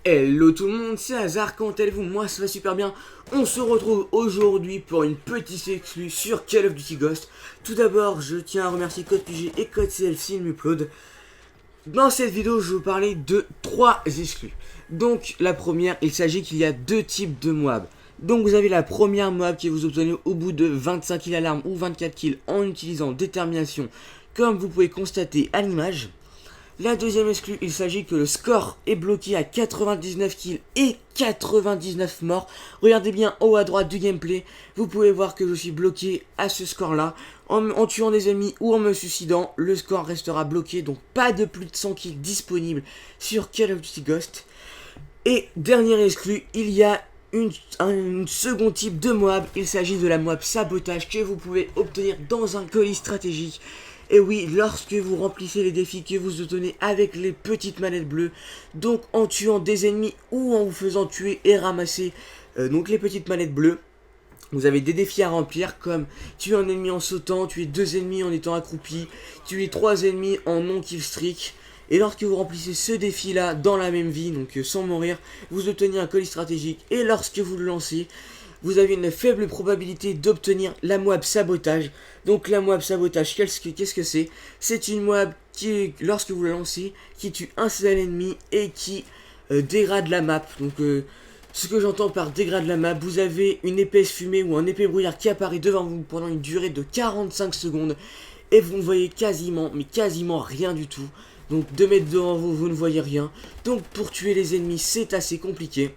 Hello tout le monde, c'est Hazard, comment allez-vous? Moi ça va super bien. On se retrouve aujourd'hui pour une petite exclue sur Call of Duty Ghost. Tout d'abord, je tiens à remercier Code PG et Code CLC, il m'upload. Dans cette vidéo, je vais vous parler de 3 exclus. Donc la première, il s'agit qu'il y a 2 types de Moab. Donc vous avez la première Moab qui vous obtenez au bout de 25 kills à l'arme ou 24 kills en utilisant détermination, comme vous pouvez constater à l'image. La deuxième exclue, il s'agit que le score est bloqué à 99 kills et 99 morts. Regardez bien en haut à droite du gameplay, vous pouvez voir que je suis bloqué à ce score là. En tuant des ennemis ou en me suicidant, le score restera bloqué, donc pas de plus de 100 kills disponibles sur Call of Duty Ghost. Et dernier exclu, il y a un second type de Moab, il s'agit de la Moab sabotage que vous pouvez obtenir dans un colis stratégique. Et oui, lorsque vous remplissez les défis que vous obtenez avec les petites manettes bleues, donc en tuant des ennemis ou en vous faisant tuer et ramasser donc les petites manettes bleues, vous avez des défis à remplir comme tuer un ennemi en sautant, tuer 2 ennemis en étant accroupi, tuer 3 ennemis en non-kill streak. Et lorsque vous remplissez ce défi là dans la même vie, donc sans mourir, vous obtenez un colis stratégique. Et lorsque vous le lancez, vous avez une faible probabilité d'obtenir la Moab sabotage. Donc la Moab sabotage, qu'est-ce que c'est? C'est une Moab qui, lorsque vous la lancez, qui tue un seul ennemi et qui dégrade la map. Donc ce que j'entends par dégrade la map, vous avez une épaisse fumée ou un épais brouillard qui apparaît devant vous pendant une durée de 45 secondes. Et vous ne voyez quasiment, mais quasiment rien du tout. Donc 2 mètres devant vous, vous ne voyez rien. Donc pour tuer les ennemis, c'est assez compliqué.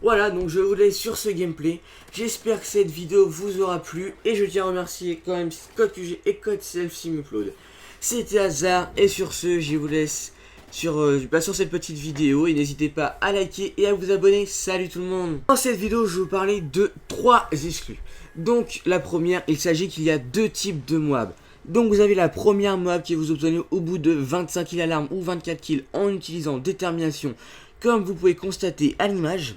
Voilà, donc je vous laisse sur ce gameplay. J'espère que cette vidéo vous aura plu. Et je tiens à remercier quand même Code QG et Code CLC m'upload. C'était Hazard. Et sur ce, je vous laisse sur cette petite vidéo. Et n'hésitez pas à liker et à vous abonner. Salut tout le monde. Dans cette vidéo, je vais vous parler de 3 exclus. Donc la première, il s'agit qu'il y a 2 types de Moab. Donc vous avez la première Moab qui vous obtenez au bout de 25 kills à l'arme ou 24 kills en utilisant détermination, comme vous pouvez constater à l'image.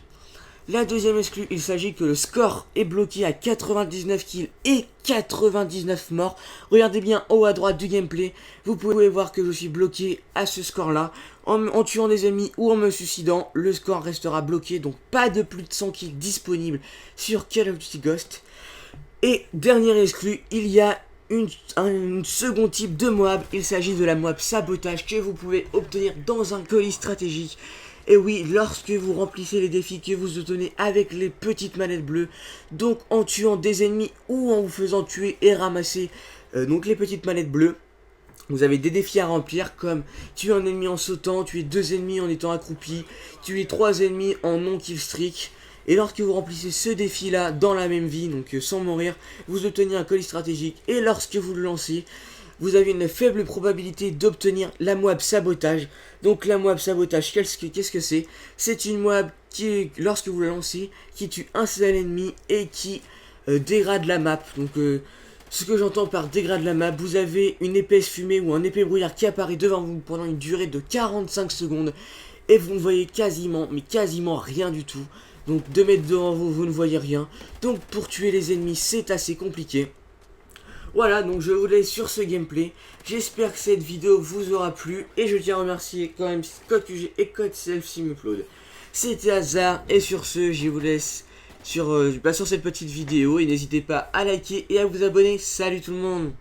La deuxième exclue, il s'agit que le score est bloqué à 99 kills et 99 morts. Regardez bien en haut à droite du gameplay, vous pouvez voir que je suis bloqué à ce score là. En tuant des ennemis ou en me suicidant, le score restera bloqué, donc pas de plus de 100 kills disponibles sur Call of Duty Ghost. Et dernier exclu, il y a un second type de Moab, il s'agit de la Moab sabotage que vous pouvez obtenir dans un colis stratégique. Et oui, lorsque vous remplissez les défis que vous obtenez avec les petites manettes bleues, donc en tuant des ennemis ou en vous faisant tuer et ramasser donc les petites manettes bleues, vous avez des défis à remplir comme tuer un ennemi en sautant, tuer 2 ennemis en étant accroupi, tuer 3 ennemis en non-kill streak. Et lorsque vous remplissez ce défi là dans la même vie, donc sans mourir, vous obtenez un colis stratégique. Et lorsque vous le lancez, vous avez une faible probabilité d'obtenir la Moab sabotage. Donc la Moab sabotage, qu'est-ce que c'est? C'est une Moab qui, lorsque vous la lancez, qui tue un seul ennemi et qui dégrade la map. Donc ce que j'entends par dégrade la map, vous avez une épaisse fumée ou un épais brouillard qui apparaît devant vous pendant une durée de 45 secondes. Et vous ne voyez quasiment, mais quasiment rien du tout. Donc 2 mètres devant vous, vous ne voyez rien. Donc pour tuer les ennemis, c'est assez compliqué. Voilà, donc je vous laisse sur ce gameplay. J'espère que cette vidéo vous aura plu. Et je tiens à remercier quand même Code QG et Code CLC m'upload. C'était Hazard. Et sur ce, je vous laisse sur cette petite vidéo. Et n'hésitez pas à liker et à vous abonner. Salut tout le monde.